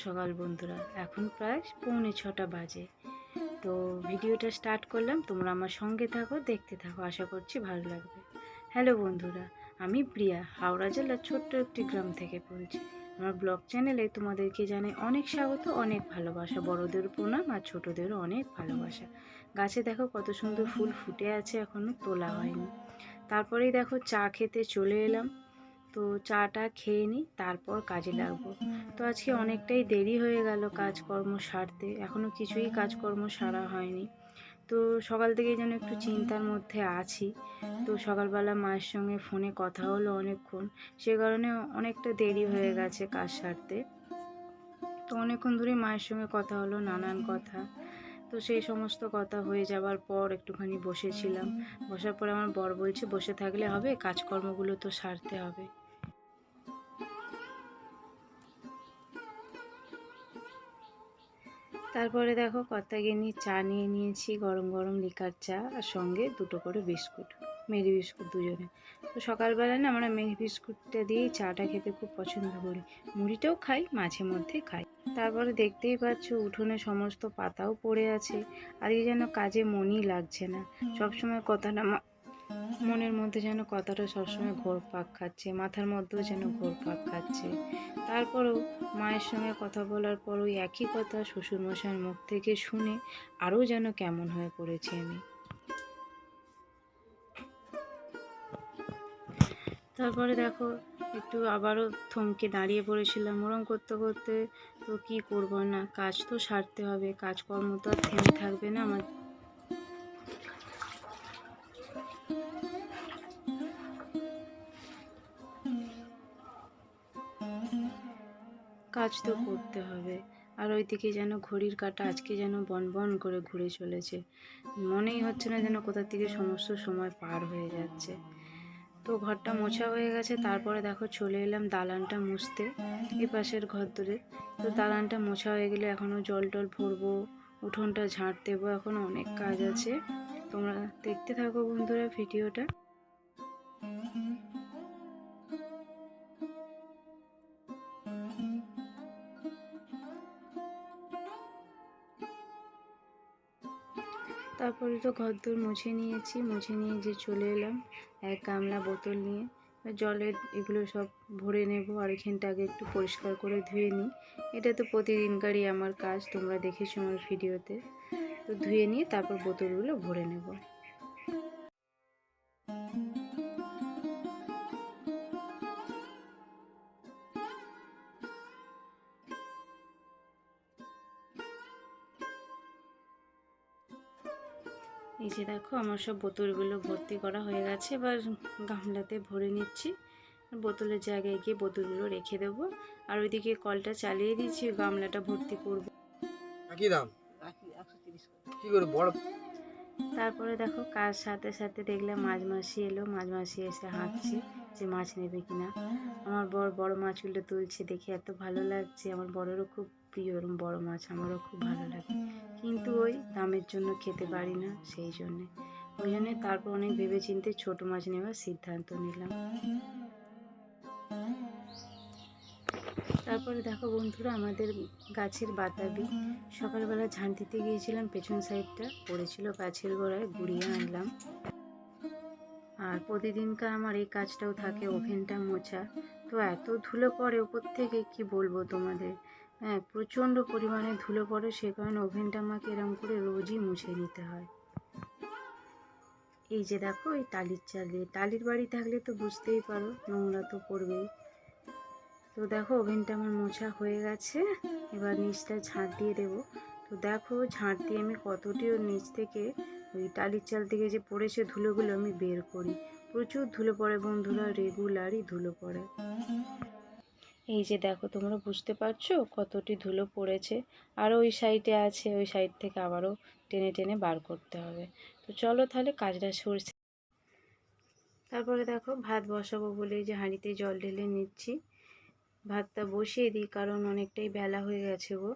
সকাল বন্ধুরা, এখন প্রায় 5:45 বাজে। তো ভিডিওটা স্টার্ট করলাম, তোমরা আমার সঙ্গে থাকো, দেখতে থাকো, আশা করছি ভালো লাগবে। হ্যালো বন্ধুরা, আমি প্রিয়া, হাওড়া জেলার ছোট্ট একটি গ্রাম থেকে বলছি। আমার ব্লগ চ্যানেলে তোমাদেরকে জানাই অনেক স্বাগত, অনেক ভালোবাসা। বড়দের প্রণাম আর ছোটদেরও অনেক ভালোবাসা। গাছে দেখো কত সুন্দর ফুল ফুটে আছে, এখনো তোলা হয়নি। তারপরেই দেখো চা খেতে চলে এলাম। তো চাটা খেয়ে নিই, তারপর কাজে লাগবো। তো আজকে অনেকটাই দেরি হয়ে গেল কাজকর্ম সারতে, এখনও কিছুই কাজকর্ম সারা হয়নি। তো সকাল থেকেই যেন একটু চিন্তার মধ্যে আছি। তো সকালবেলা মায়ের সঙ্গে ফোনে কথা হলো অনেকক্ষণ, সে কারণে অনেকটা দেরি হয়ে গেছে কাজ সারতে। তো অনেকক্ষণ ধরে মায়ের সঙ্গে কথা হলো, নানান কথা। তো সেই সমস্ত কথা হয়ে যাওয়ার পর একটুখানি বসেছিলাম। বসার পরে আমার বর বলছে, বসে থাকলে হবে, কাজকর্মগুলো তো সারতে হবে। তারপরে দেখো কর্তাগিন্নি চা নিয়ে নিয়েছি, গরম গরম লিকার চা, আর সঙ্গে দুটো করে বিস্কুট, মেরি বিস্কুট দুজনে। তো সকালবেলা না আমরা মেরি বিস্কুটটা দিয়েই চাটা খেতে খুব পছন্দ করি। মুড়িটাও খাই, মাঝে মধ্যে খাই। তারপরে দেখতেই পাচ্ছ উঠোনে সমস্ত পাতাও পড়ে আছে। আজকে যেন কাজে মনই লাগছে না। সবসময় কথাটা মনের মধ্যে যেন কথাটা সবসময় ঘুরপাক খাচ্ছে, মাথার মধ্যেও যেন ঘুরপাক খাচ্ছে। তারপরেও মায়ের সঙ্গে কথা বলার পর ওই একই কথা শ্বশুরমশাইয়ের মুখ থেকে শুনে আরও যেন কেমন হয়ে পড়েছি আমি। তারপরে দেখো একটু আবারও থমকে দাঁড়িয়ে পড়েছিলাম। ওরম করতে করতে তো কি করব না, কাজ তো সারতে হবে, কাজকর্ম তো আর থেমে থাকবে না আমার। কাজ তো করতে হবে। আর ওইদিকে যেন ঘড়ির কাঁটা আজকে যেন বনবন করে ঘুরে চলেছে, মনেই হচ্ছে না যেন কোথা থেকে সমস্ত সময় পার হয়ে যাচ্ছে। তো ঘরটা মোছা হয়ে গেছে, তারপরে দেখো চলে এলাম দালানটা মুছতে, এ পাশের ঘর ধরে। তো দালানটা মোছা হয়ে গেলে এখনও জল টল ভরবো, উঠোনটা ঝাঁট দেবো, এখনও অনেক কাজ আছে। তোমরা দেখতে থাকো বন্ধুরা ভিডিওটা। তারপরে তো ঘরদোর মুছে নিয়েছি, মুছে নিয়ে যে চলে এলাম এক গামলা বোতল নিয়ে জলের, এগুলো সব ভরে নেব। আর এখানটা আগে একটু পরিষ্কার করে ধুয়ে নিই। এটা তো প্রতিদিনকারই আমার কাজ, তোমরা দেখেছো আমার ভিডিওতে। তো ধুয়ে নিয়ে তারপর বোতলগুলো ভরে নেব। এই যে দেখো আমার সব বোতলগুলো ভর্তি করা হয়ে গেছে, এবার গামলাতে ভরে নিচ্ছি। বোতলের জায়গায় গিয়ে বোতলগুলো রেখে দেবো। আর ওইদিকে কলটা চালিয়ে দিয়েছি, গামলাটা ভর্তি করবো। কি দাম? কি করে বড়? তারপরে দেখো কাজ সাথে সাথে দেখলাম মাঝি এলো, মাঝি এসে হাঁকছে যে মাছ নেবে কিনা। আমার বর বড় মাছগুলো তুলছে, দেখে এত ভালো লাগছে। আমার বরেরও খুব প্রিয় এরকম বড় মাছ, আমারও খুব ভালো লাগে, কিন্তু ওই দামের জন্য খেতে পারি না, সেই জন্যে। ওই জন্যে তারপর অনেক ভেবেচিন্তে ছোট মাছ নেওয়ার সিদ্ধান্ত নিলাম। তারপরে দেখো বন্ধুরা আমাদের গাছের বাতাবি, সকালবেলা ঝাঁট দিতে গিয়েছিলাম, পেছন সাইডটা পড়েছিল গাছের গোড়ায়, গুড়িয়ে আনলাম। আর প্রতিদিনকার আমার এই কাজটাও থাকে, ওভেনটা মোছা। তো এত ধুলো পড়ে ওপর থেকে, কি বলবো তোমাদের। হ্যাঁ, প্রচণ্ড পরিমাণে ধুলো পড়ে, সে কারণে ওভেনটা আমাকে এরম করে রোজই মুছে নিতে হয়। এই যে দেখো এই টালির চাল দিয়ে, টালির বাড়ি থাকলে তো বুঝতেই পারো নোংরা তো পড়বেই। তো দেখো ওভেনটা আমার মোছা হয়ে গেছে, এবার নিচটা ঝাঁট দিয়ে দেবো। তো দেখো ঝাঁট দিয়ে আমি কতটি ওর নিচ থেকে, ওই টালির চাল থেকে যে পড়েছে ধুলোগুলো আমি বের করি। প্রচুর ধুলো পড়ে বন্ধুরা, রেগুলারই ধুলো পড়ে। এই যে দেখো তোমরা বুঝতে পারছো কতটি ধুলো পড়েছে। আর ওই সাইডে আছে, ওই সাইড থেকে আবারও টেনে টেনে বার করতে হবে। তো চলো তাহলে কাজটা সরছে। তারপরে দেখো ভাত বসাবো বলে যে হাঁড়িতে জল ঢেলে নিচ্ছি। ভাতটা বসিয়ে দিই, কারণ অনেকটাই বেলা হয়ে গেছে গো।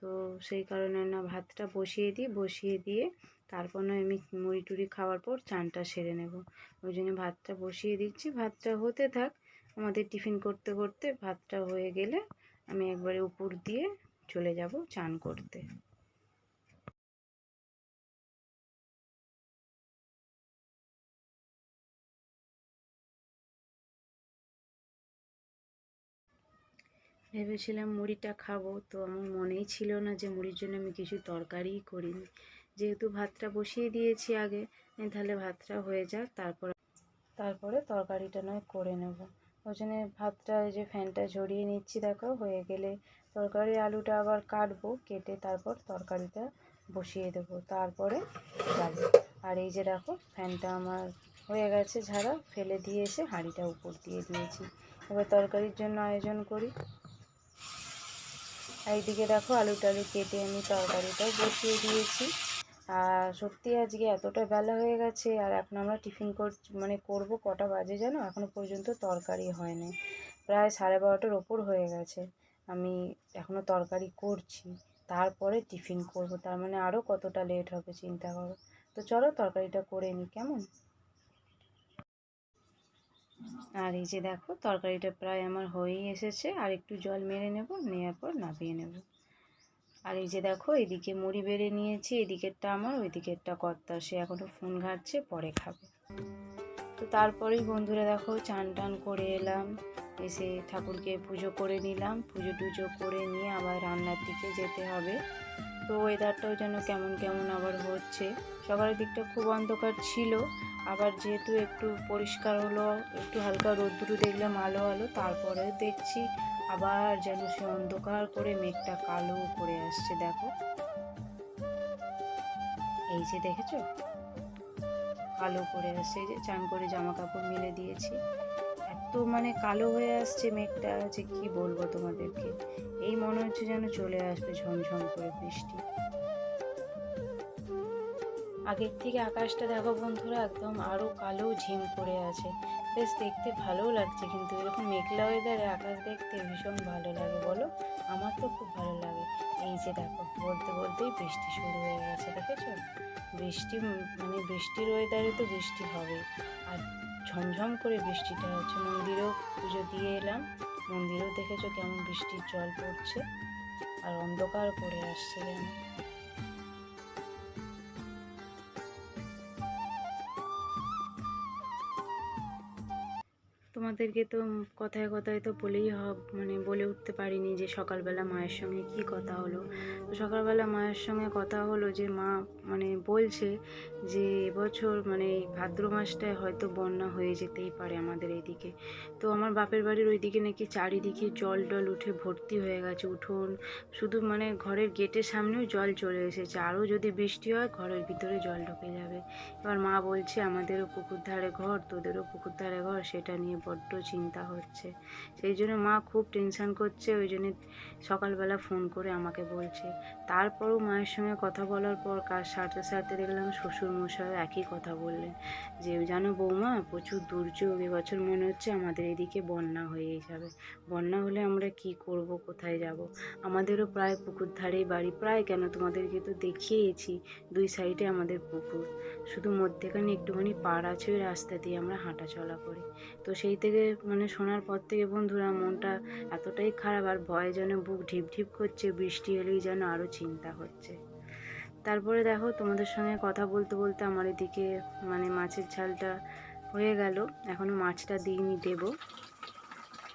তো সেই কারণে না ভাতটা বসিয়ে দিই, বসিয়ে দিয়ে তারপর না আমি মুড়ি টুড়ি খাওয়ার পর চানটা সেরে নেব। ওই জন্য ভাতটা বসিয়ে দিচ্ছি, ভাতটা হতে থাক। আমাদের টিফিন করতে করতে ভাতটা হয়ে গেলে আমি একবারে উপর দিয়ে চলে যাব চান করতে। ভেবেছিলাম মুড়িটা খাবো, তো আমার মনেই ছিল না যে মুড়ির জন্য আমি কিছু তরকারিই করিনি। যেহেতু ভাতটা বসিয়ে দিয়েছি আগে, তাহলে ভাতটা হয়ে যাক, তারপরে তরকারিটা নয় করে নেব। ওই জন্য ভাতটা যে ফ্যানটা ঝরিয়ে নিচ্ছি, দেখো হয়ে গেলে তরকারি আলুটা আবার কাটবো, কেটে তারপর তরকারিটা বসিয়ে দেবো, তারপরে যাবো। আর এই যে দেখো ফ্যানটা আমার হয়ে গেছে ঝাড়া, ফেলে দিয়ে এসে হাঁড়িটা উপর দিয়ে দিয়েছি। এবার তরকারির জন্য আয়োজন করি। এইদিকে দেখো আলু টালু কেটে আমি তরকারিটাও বসিয়ে দিয়েছি। আর সত্যি আজকে এতটা বেলা হয়ে গেছে, আর এখন আমরা টিফিন করবো কটা বাজে জানো, এখনও পর্যন্ত তরকারি হয়নি। প্রায় 12:30টার ওপর হয়ে গেছে। আমি এখনও তরকারি করছি, তারপরে টিফিন করব, তার মানে আরও কতটা লেট হবে চিন্তা করো। তো চলো তরকারিটা করে নিই কেমন। আর এই যে দেখো তরকারিটা প্রায় আমার হয়েই এসেছে, আর একটু জল মেরে নেব, নেওয়ার পর নামিয়ে নেব। আর এই যে দেখো এদিকে মুড়ি বেড়ে নিয়েছি, এদিকেরটা আমার, ওই দিকেরটা কর্তা, সে এখনও ফোন ঘাঁটছে, পরে খাবে। তো তারপরেই বন্ধুরা দেখো চান টান করে এলাম, এসে ঠাকুরকে পুজো করে নিলাম, পুজো টুজো করে নিয়ে আবার রান্নার দিকে যেতে হবে। তো ওয়েদারটাও যেন কেমন কেমন আবার হচ্ছে। সকালের দিকটা খুব অন্ধকার ছিল, আবার যেহেতু একটু পরিষ্কার হলো, একটু হালকা রোদ্দুর দেখলাম আলো আলো, তারপরে দেখছি আবার যেন সে অন্ধকার করে মেঘটা কালো করে আসছে। দেখো এই যে দেখেছো কালো করে আসছে, যে চান করে জামা কাপড় মেলে দিয়েছি, এত মানে কালো হয়ে আসছে মেঘটা যে কি বলবো তোমাদেরকে। এই মনে হচ্ছে যেন চলে আসবে ঝমঝম করে বৃষ্টি। আগের থেকে আকাশটা দেখো বন্ধুরা একদম আরও কালো ঝিম করে আছে, বেশ দেখতে ভালোও লাগছে। কিন্তু এরকম মেঘলা ওয়েদারে আকাশ দেখতে ভীষণ ভালো লাগে বলো, আমার তো খুব ভালো লাগে। এই যে দেখো বলতে বলতেই বৃষ্টি শুরু হয়ে গেছে, দেখেছো? বৃষ্টি মানে বৃষ্টির ওয়েদারে তো বৃষ্টি হবে, আর ঝমঝম করে বৃষ্টিটা হচ্ছে। মন্দিরেও পুজো দিয়ে এলাম, মন্দিরেও দেখেছো কেমন বৃষ্টির জল পড়ছে, আর অন্ধকার করে আসছে যেন। তোমাদেরকে তো কথায় কথায় তো মানে বলে উঠতে পারিনি যে সকালবেলা মায়ের সঙ্গে কি কথা হলো। তো সকালবেলা মায়ের সঙ্গে কথা হলো যে মা মানে বলছে যে এবছর মানে এই ভাদ্র মাসটায় হয়তো বন্যা হয়ে যেতেই পারে আমাদের এইদিকে। তো আমার বাপের বাড়ির ওইদিকে নাকি চারিদিকে জল টল উঠে ভর্তি হয়ে গেছে, উঠোন শুধু মানে ঘরের গেটের সামনেও জল চলে এসেছে, আরও যদি বৃষ্টি হয় ঘরের ভিতরে জল ঢুকে যাবে। এবার মা বলছে আমাদেরও পুকুর ধারে ঘর, তোদেরও পুকুর ধারে ঘর, সেটা নিয়ে বড্ড চিন্তা হচ্ছে। সেই জন্য মা খুব টেনশান করছে, ওই জন্য সকালবেলা ফোন করে আমাকে বলছে। তারপরও মায়ের সঙ্গে কথা বলার পর কার সাথে সাথে দেখলাম শ্বশুরমশাই একই কথা বললেন যে জানো বৌমা প্রচুর দুর্যোগ, এবছর মনে হচ্ছে আমাদের এদিকে বন্যা হয়েই যাবে। বন্যা হলে আমরা কি করব, কোথায় যাব? আমাদেরও প্রায় পুকুর ধারেই বাড়ি, প্রায় কেন তোমাদেরকে তো দেখিয়েছি, দুই সাইডে আমাদের পুকুর, শুধু মধ্যেখানে একটুখানি পাড় আছে, ওই রাস্তা দিয়ে আমরা হাঁটা চলা করি। তো সেই থেকে মানে শোনার পর থেকে বন্ধুরা মনটা এতটাই খারাপ, আর ভয়ে যেন বুক ঢিপ ঢিপ করছে, বৃষ্টি এলেই যেন আরও চিন্তা হচ্ছে। তারপরে দেখো তোমাদের সঙ্গে কথা বলতে বলতে আমার এদিকে মানে মাছের ঝালটা হয়ে গেল, এখনও মাছটা দিইনি, দেবো।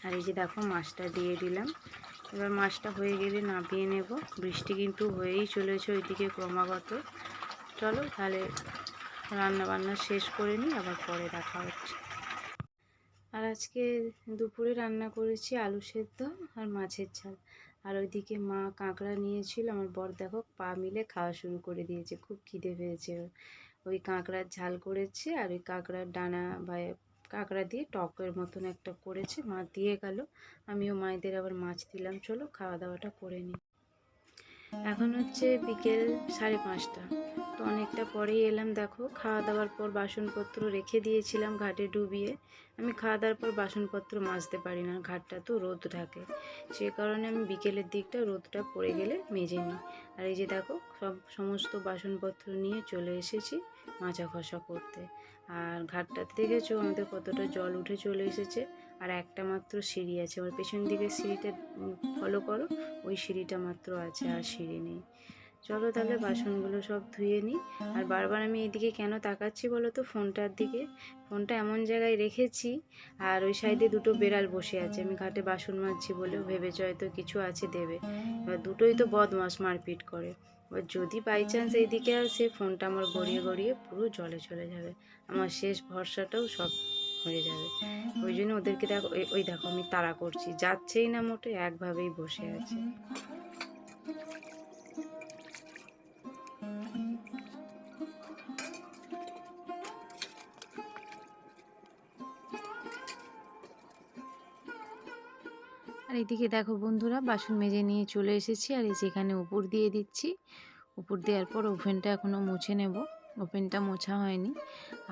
আর এই যে দেখো মাছটা দিয়ে দিলাম, এবার মাছটা হয়ে গেলে নামিয়ে নেব। বৃষ্টি কিন্তু হয়েই চলেছে ওইদিকে ক্রমাগত। চলো তাহলে রান্না বান্না শেষ করে নিই, আবার পরে দেখা হচ্ছে। আর আজকে দুপুরে রান্না করেছি আলু সেদ্ধ আর মাছের ঝাল। আর ওইদিকে মা কাঁকড়া নিয়েছিল, আমার বর দেখো পা মিলে খাওয়া শুরু করে দিয়েছে, খুব খিদে পেয়েছে ওর। ওই কাঁকড়ার ঝাল করেছে, আর ওই কাঁকড়ার ডানা বা কাঁকড়া দিয়ে টকের মতন একটা করেছে, মা দিয়ে গেল। আমিও মায়েদের আবার মাছ দিলাম। চলো খাওয়া দাওয়াটা করে নিই। এখন হচ্ছে বিকেল 5:30, তো অনেকটা পরেই এলাম। দেখো খাওয়া দাওয়ার পর বাসনপত্র রেখে দিয়েছিলাম ঘাটে ডুবিয়ে। আমি খাওয়া দাওয়ার পর বাসনপত্র মাজতে পারি না, ঘাটটা তো রোদ ঢাকে, সে কারণে আমি বিকেলের দিকটা রোদটা পড়ে গেলে মেজে নিই। আর এই যে দেখো সমস্ত বাসনপত্র নিয়ে চলে এসেছি মাজা ঘষা করতে। আর ঘাটটাতে দেখেছো আমাদের কতটা জল উঠে চলে এসেছে, আর একটা মাত্র সিঁড়ি আছে, ওর পেছন দিকে সিঁড়িটা ফলো করো, ওই সিঁড়িটা মাত্র আছে, আর সিঁড়ি নেই। চলো তাহলে বাসনগুলো সব ধুয়ে নিই। আর বারবার আমি এদিকে কেন তাকাচ্ছি বলো তো, ফোনটার দিকে। ফোনটা এমন জায়গায় রেখেছি, আর ওই সাইডে দুটো বেড়াল বসে আছে, আমি ঘাটে বাসন মাজছি বলেও ভেবেছে হয়তো কিছু আছে দেবে। এবার দুটোই তো বদমাস, মারপিট করে। এবার যদি বাই চান্স এইদিকে আসে, ফোনটা আমার গড়িয়ে গড়িয়ে পুরো জলে চলে যাবে, আমার শেষ ভরসাটাও সব হয়ে যাবে। ওই জন্য ওদেরকে দেখো, ওই দেখো আমি তাড়া করছি, যাচ্ছেই না মোটে, একভাবেই বসে আছে। আর এদিকে দেখো বন্ধুরা, বাসন মেজে নিয়ে চলে এসেছি, আর এই যেখানে উপর দিয়ে দিচ্ছি। উপর দেওয়ার পর ওভেনটা এখনও মুছে নেব, ওভেনটা মোছা হয়নি।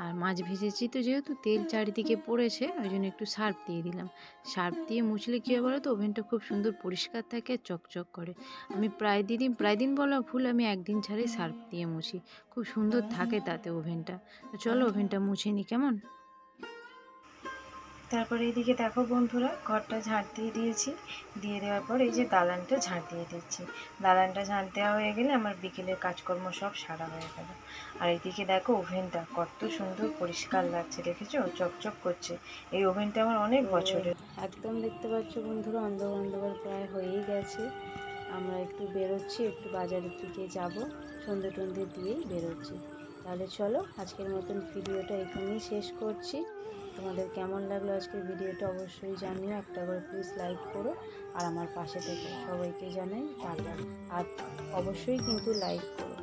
আর মাছ ভেজেছি তো, যেহেতু তেল চারিদিকে পড়েছে, ওই জন্য একটু সার্ফ দিয়ে দিলাম। সার্ফ দিয়ে মুছলে কী হয় বলো তো, ওভেনটা খুব সুন্দর পরিষ্কার থাকে, চকচক করে। আমি প্রায় দিন বলা ভুল, আমি একদিন ছাড়াই সার্ফ দিয়ে মুছি, খুব সুন্দর থাকে তাতে ওভেনটা। তো চলো ওভেনটা মুছে নিই কেমন। তারপরে এইদিকে দেখো বন্ধুরা, ঘরটা ঝাড় দিয়ে দিয়েছি, দিয়ে দেওয়ার পর এই যে দালানটা ঝাড় দিয়ে দিচ্ছি। দালানটা ঝাড় দেওয়া হয়ে গেলে আমার বিকেলের কাজকর্ম সব সারা হয়ে গেল। আর এইদিকে দেখো ওভেনটা কত সুন্দর পরিষ্কার লাগছে, দেখেছো, চকচক করছে। এই ওভেনটা আমার অনেক বছরের। একদম দেখতে পাচ্ছ বন্ধুরা, অন্ধকার প্রায় হয়েই গেছে। আমরা একটু বেরোচ্ছি, একটু বাজারের দিকে যাব, সন্ধে টন্ধে দিয়েই বেরোচ্ছি। তাহলে চলো আজকের মতন ভিডিওটা এখানেই শেষ করছি। তোমাদের কেমন লাগলো আজকের ভিডিওটা অবশ্যই জানিও, একটা করে প্লিজ লাইক করো, আর আমার পাশে থেকে সবাইকে জানাই টাটা। আর অবশ্যই কিন্তু লাইক করো।